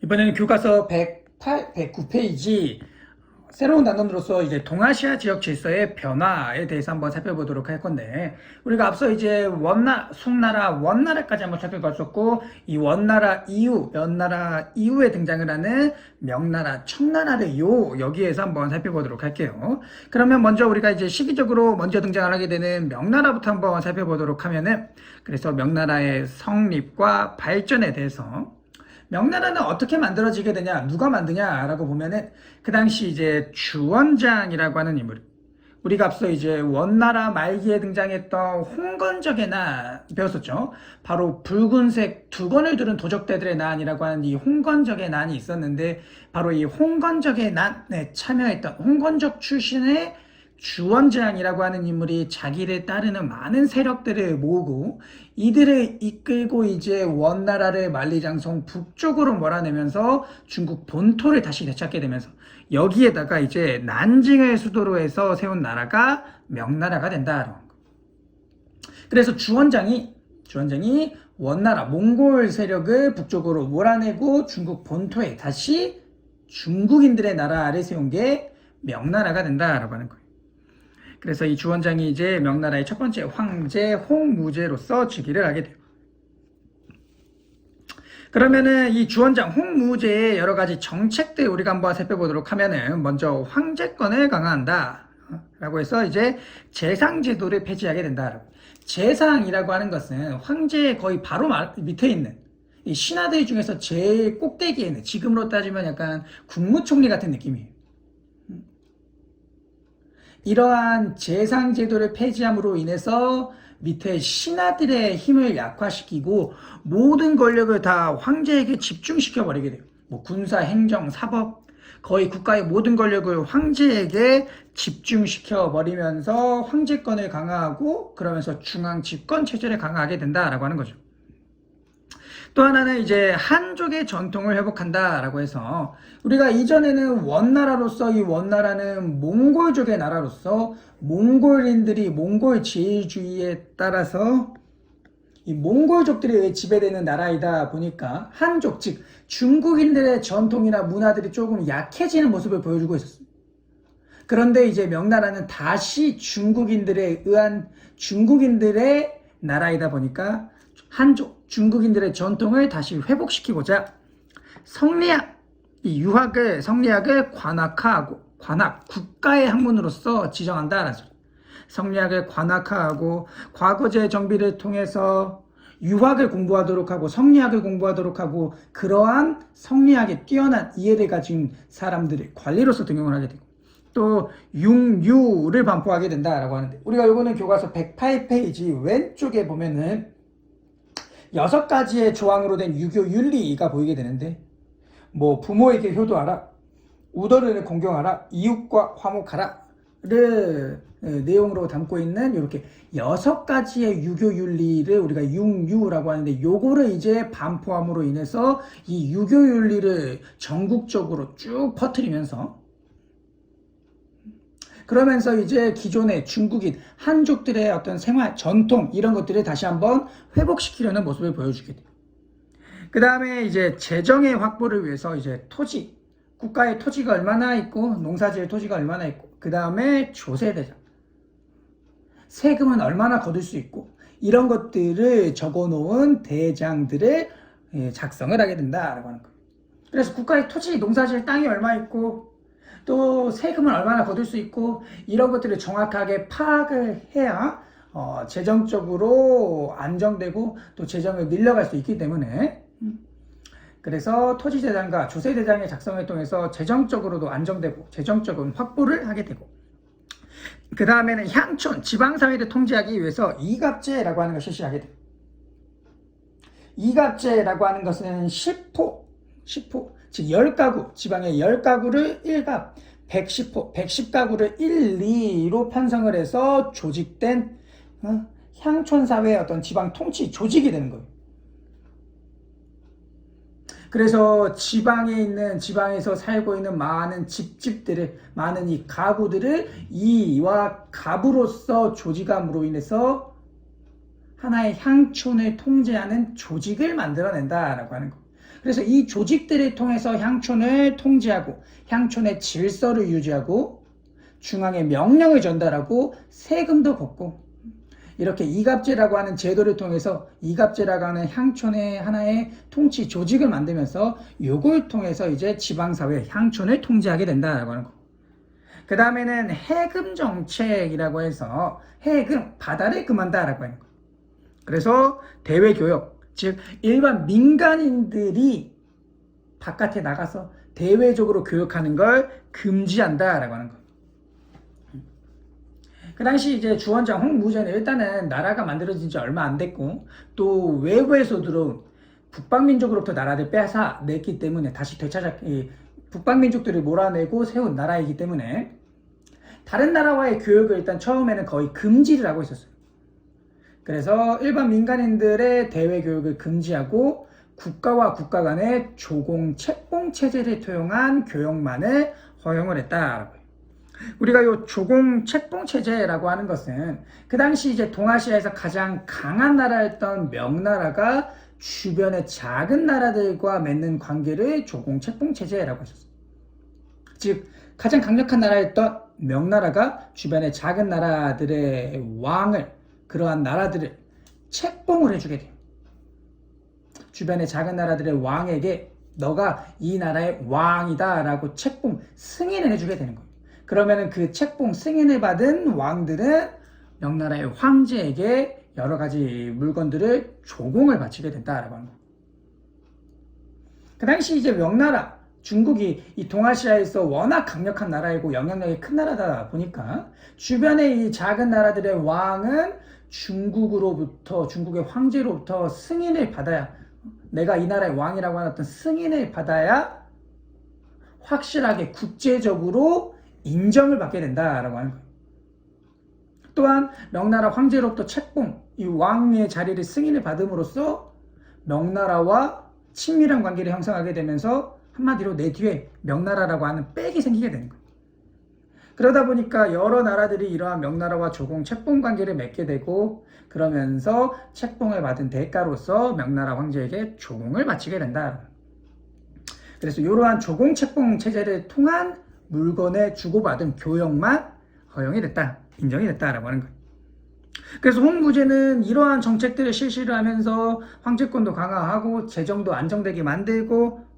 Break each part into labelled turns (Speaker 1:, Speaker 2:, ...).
Speaker 1: 이번에는 교과서 108, 109페이지 새로운 단원으로서 이제 동아시아 지역 질서의 변화에 대해서 한번 살펴보도록 할 건데, 우리가 앞서 이제 송나라, 원나라까지 한번 살펴봤었고, 이 원나라 이후, 명나라 이후에 등장을 하는 명나라, 청나라를 여기에서 한번 살펴보도록 할게요. 그러면 먼저 우리가 이제 시기적으로 먼저 등장을 하게 되는 명나라부터 한번 살펴보도록 하면은, 그래서 명나라의 성립과 발전에 대해서 명나라는 어떻게 만들어지게 되냐, 누가 만드냐라고 보면은 그 당시 이제 주원장이라고 하는 인물, 우리가 앞서 이제 원나라 말기에 등장했던 홍건적의 난 배웠었죠. 바로 붉은색 두건을 두른 도적대들의 난이라고 하는 이 홍건적의 난이 있었는데, 바로 이 홍건적의 난에 참여했던 홍건적 출신의 주원장이라고 하는 인물이 자기를 따르는 많은 세력들을 모으고 이들을 이끌고 이제 원나라를 만리장성 북쪽으로 몰아내면서 중국 본토를 다시 되찾게 되면서, 여기에다가 이제 난징을 수도로 해서 세운 나라가 명나라가 된다. 그래서 주원장이 원나라 몽골 세력을 북쪽으로 몰아내고 중국 본토에 다시 중국인들의 나라를 세운 게 명나라가 된다라고 하는 거예요. 그래서 이 주원장이 이제 명나라의 첫 번째 황제 홍무제로서 즉위를 하게 돼요. 그러면은 이 주원장 홍무제의 여러 가지 정책들 우리가 한번 살펴보도록 하면은, 먼저 황제권을 강화한다 라고 해서 이제 재상제도를 폐지하게 된다. 재상이라고 하는 것은 황제의 거의 바로 밑에 있는 이 신하들 중에서 제일 꼭대기에 있는, 지금으로 따지면 약간 국무총리 같은 느낌이에요. 이러한 재상제도를 폐지함으로 인해서 밑에 신하들의 힘을 약화시키고 모든 권력을 다 황제에게 집중시켜 버리게 돼요. 뭐 군사, 행정, 사법, 거의 국가의 모든 권력을 황제에게 집중시켜 버리면서 황제권을 강화하고, 그러면서 중앙 집권 체제를 강화하게 된다라고 하는 거죠. 또 하나는 이제 한족의 전통을 회복한다라고 해서, 우리가 이전에는 원나라로서 이 원나라는 몽골족의 나라로서 몽골인들이 몽골 제일주의에 따라서 이 몽골족들이 지배되는 나라이다 보니까 한족, 즉 중국인들의 전통이나 문화들이 조금 약해지는 모습을 보여주고 있었습니다. 그런데 이제 명나라는 다시 중국인들에 의한 중국인들의 나라이다 보니까 한족, 중국인들의 전통을 다시 회복시키고자 성리학을 관학화하고, 관학, 국가의 학문으로서 지정한다라는 소리. 성리학을 관학화하고 과거제 정비를 통해서 유학을 공부하도록 하고 성리학을 공부하도록 하고, 그러한 성리학에 뛰어난 이해를 가진 사람들을 관리로서 등용을 하게 되고, 또 융유를 반포하게 된다라고 하는데, 우리가 요거는 교과서 108페이지 왼쪽에 보면은 6가지의 조항으로 된 유교 윤리가 보이게 되는데, 뭐 부모에게 효도하라, 우더를 공경하라, 이웃과 화목하라를 내용으로 담고 있는 이렇게 6가지의 유교 윤리를 우리가 융유라고 하는데, 요거를 이제 반포함으로 인해서 이 유교 윤리를 전국적으로 쭉 퍼뜨리면서, 그러면서 이제 기존의 중국인 한족들의 어떤 생활 전통 이런 것들을 다시 한번 회복시키려는 모습을 보여주게 돼요. 그 다음에 이제 재정의 확보를 위해서 이제 토지, 국가의 토지가 얼마나 있고 농사지을 토지가 얼마나 있고, 그 다음에 조세대장, 세금은 얼마나 거둘 수 있고, 이런 것들을 적어놓은 대장들을 작성을 하게 된다라고 하는 거예요. 그래서 국가의 토지, 농사지을 땅이 얼마 있고 또 세금을 얼마나 거둘 수 있고, 이런 것들을 정확하게 파악을 해야 재정적으로 안정되고 또 재정을 늘려갈 수 있기 때문에, 그래서 토지대장과 조세대장의 작성을 통해서 재정적으로도 안정되고 재정적인 확보를 하게 되고, 그 다음에는 향촌, 지방사회를 통제하기 위해서 이갑제라고 하는 것을 실시하게 돼요. 이갑제라고 하는 것은 10호, 즉 10가구, 지방의 10가구를 1갑, 110가구를 1, 2로 편성을 해서 조직된 향촌사회의 어떤 지방 통치 조직이 되는 거예요. 그래서 지방에서 살고 있는 많은 집집들을, 많은 이 가구들을 이와 갑으로서 조직함으로 인해서 하나의 향촌을 통제하는 조직을 만들어낸다라고 하는 거. 그래서 이 조직들을 통해서 향촌을 통제하고 향촌의 질서를 유지하고 중앙에 명령을 전달하고 세금도 걷고 이렇게 이갑제라고 하는 제도를 통해서 이갑제라고 하는 향촌의 하나의 통치 조직을 만들면서 요걸 통해서 이제 지방사회 향촌을 통제하게 된다라고 하는 거. 그 다음에는 해금 정책이라고 해서 해금 바다를 금한다라고 하는 거. 그래서 대외 교역, 즉 일반 민간인들이 바깥에 나가서 대외적으로 교역하는 걸 금지한다라고 하는 거. 그 당시 이제 주원장 홍무제는 일단은 나라가 만들어진 지 얼마 안 됐고 또 외부에서 들어온 북방민족으로부터 나라를 뺏어냈기 때문에 다시 북방민족들을 몰아내고 세운 나라이기 때문에 다른 나라와의 교역을 일단 처음에는 거의 금지를 하고 있었어요. 그래서 일반 민간인들의 대외 교육을 금지하고 국가와 국가 간의 조공 책봉 체제를 통한 교역만을 허용을 했다. 우리가 요 조공 책봉 체제라고 하는 것은 그 당시 이제 동아시아에서 가장 강한 나라였던 명나라가 주변의 작은 나라들과 맺는 관계를 조공 책봉 체제라고 했었어요. 즉 가장 강력한 나라였던 명나라가 주변의 작은 나라들의 왕을 그러한 나라들을 책봉을 해주게 돼요. 주변의 작은 나라들의 왕에게 너가 이 나라의 왕이다 라고 책봉 승인을 해주게 되는 거예요. 그러면은 그 책봉 승인을 받은 왕들은 명나라의 황제에게 여러 가지 물건들을 조공을 바치게 된다라고 하는 거예요. 그 당시 이제 명나라 중국이 이 동아시아에서 워낙 강력한 나라이고 영향력이 큰 나라다 보니까 주변의 이 작은 나라들의 왕은 중국의 황제로부터 승인을 받아야 내가 이 나라의 왕이라고 하는 어떤 승인을 받아야 확실하게 국제적으로 인정을 받게 된다라고 하는 거예요. 또한 명나라 황제로부터 책봉, 이 왕의 자리를 승인을 받음으로써 명나라와 친밀한 관계를 형성하게 되면서 한마디로 내 뒤에 명나라라고 하는 백이 생기게 되는 거예요. 그러다 보니까 여러 나라들이 이러한 명나라와 조공 책봉 관계를 맺게 되고 그러면서 책봉을 받은 대가로서 명나라 황제에게 조공을 바치게 된다. 그래서 이러한 조공 책봉 체제를 통한 물건에 주고받은 교역만 허용이 됐다, 인정이 됐다라고 하는 거예요. 그래서 홍무제는 이러한 정책들을 실시를 하면서 황제권도 강화하고 재정도 안정되게 만들고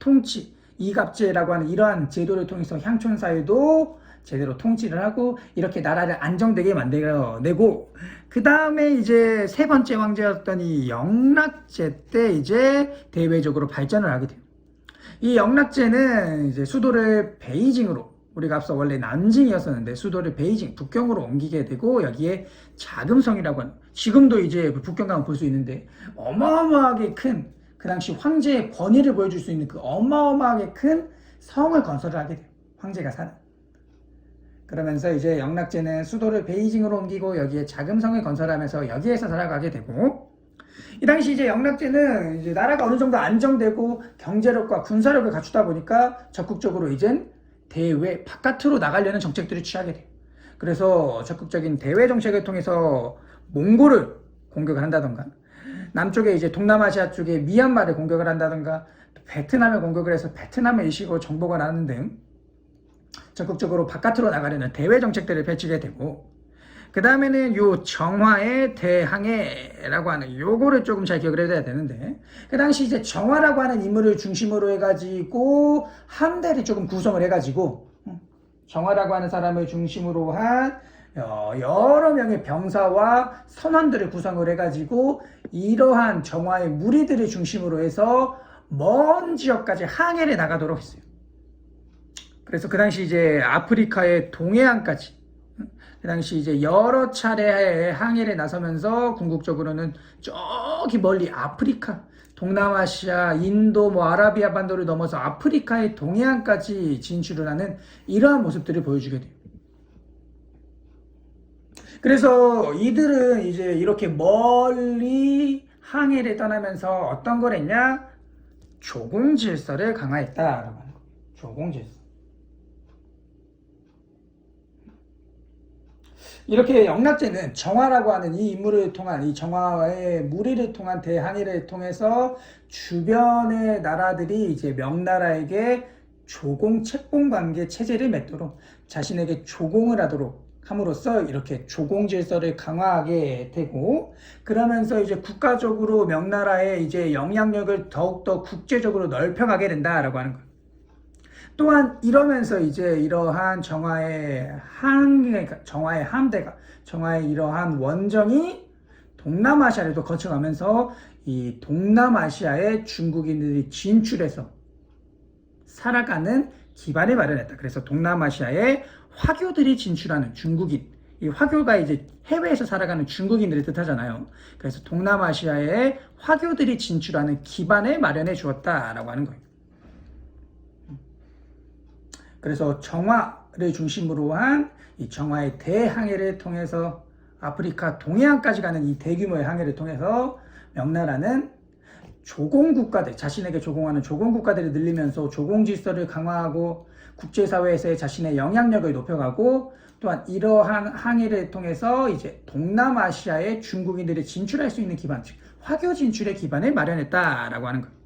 Speaker 1: 통치, 이갑제라고 하는 이러한 제도를 통해서 향촌사회도 제대로 통치를 하고 이렇게 나라를 안정되게 만들어내고 그 다음에 이제 세 번째 황제였던 이 영락제 때 이제 대외적으로 발전을 하게 돼요. 이 영락제는 이제 수도를 베이징으로 우리가 앞서 원래 난징이었었는데 수도를 베이징, 북경으로 옮기게 되고 여기에 자금성이라고 하는 지금도 이제 북경 가면 볼 수 있는데 어마어마하게 큰 그 당시 황제의 권위를 보여줄 수 있는 그 어마어마하게 큰 성을 건설을 하게 돼요. 황제가 사는. 그러면서 이제 영락제는 수도를 베이징으로 옮기고 여기에 자금성을 건설하면서 여기에서 살아가게 되고 이 당시 이제 영락제는 이제 나라가 어느 정도 안정되고 경제력과 군사력을 갖추다 보니까 적극적으로 이젠 대외 바깥으로 나가려는 정책들을 취하게 돼요. 그래서 적극적인 대외 정책을 통해서 몽골을 공격을 한다던가 남쪽에 이제 동남아시아 쪽에 미얀마를 공격을 한다던가 베트남을 공격을 해서 베트남의 일시로 정복을 하는 등 적극적으로 바깥으로 나가려는 대외 정책들을 펼치게 되고 그 다음에는 요 정화의 대항해라고 하는 요거를 조금 잘 기억을 해둬야 되는데 그 당시 이제 정화라고 하는 인물을 중심으로 해가지고 함대를 조금 구성을 해가지고 정화라고 하는 사람을 중심으로 한 여러 명의 병사와 선원들을 구성을 해가지고 이러한 정화의 무리들을 중심으로 해서 먼 지역까지 항해를 나가도록 했어요. 그래서 그 당시 이제 아프리카의 동해안까지 그 당시 이제 여러 차례 항해를 나서면서 궁극적으로는 저기 멀리 아프리카, 동남아시아, 인도, 아라비아 반도를 넘어서 아프리카의 동해안까지 진출을 하는 이러한 모습들을 보여주게 돼요. 그래서 이들은 이제 이렇게 멀리 항해를 떠나면서 어떤 걸 했냐? 조공질서를 강화했다라고 하는 거예요. 조공질서. 이렇게 영락제는 정화라고 하는 이 인물을 통한 이 정화의 무리를 통한 대항해를 통해서 주변의 나라들이 이제 명나라에게 조공 채공 관계 체제를 맺도록 자신에게 조공을 하도록 함으로써 이렇게 조공 질서를 강화하게 되고, 그러면서 이제 국가적으로 명나라의 이제 영향력을 더욱더 국제적으로 넓혀가게 된다라고 하는 거예요. 또한 이러면서 이제 이러한 정화의 함대가, 정화의 이러한 원정이 동남아시아를 거쳐가면서 이 동남아시아에 중국인들이 진출해서 살아가는 기반을 마련했다. 그래서 동남아시아에 화교들이 진출하는 중국인, 이 화교가 이제 해외에서 살아가는 중국인들을 뜻하잖아요. 그래서 동남아시아에 화교들이 진출하는 기반을 마련해 주었다라고 하는 거예요. 그래서 정화를 중심으로 한 이 정화의 대항해를 통해서 아프리카 동해안까지 가는 이 대규모의 항해를 통해서 명나라는 조공국가들, 자신에게 조공하는 조공국가들을 늘리면서 조공질서를 강화하고 국제사회에서의 자신의 영향력을 높여가고, 또한 이러한 항해를 통해서 이제 동남아시아에 중국인들이 진출할 수 있는 기반, 즉 화교 진출의 기반을 마련했다라고 하는 거예요.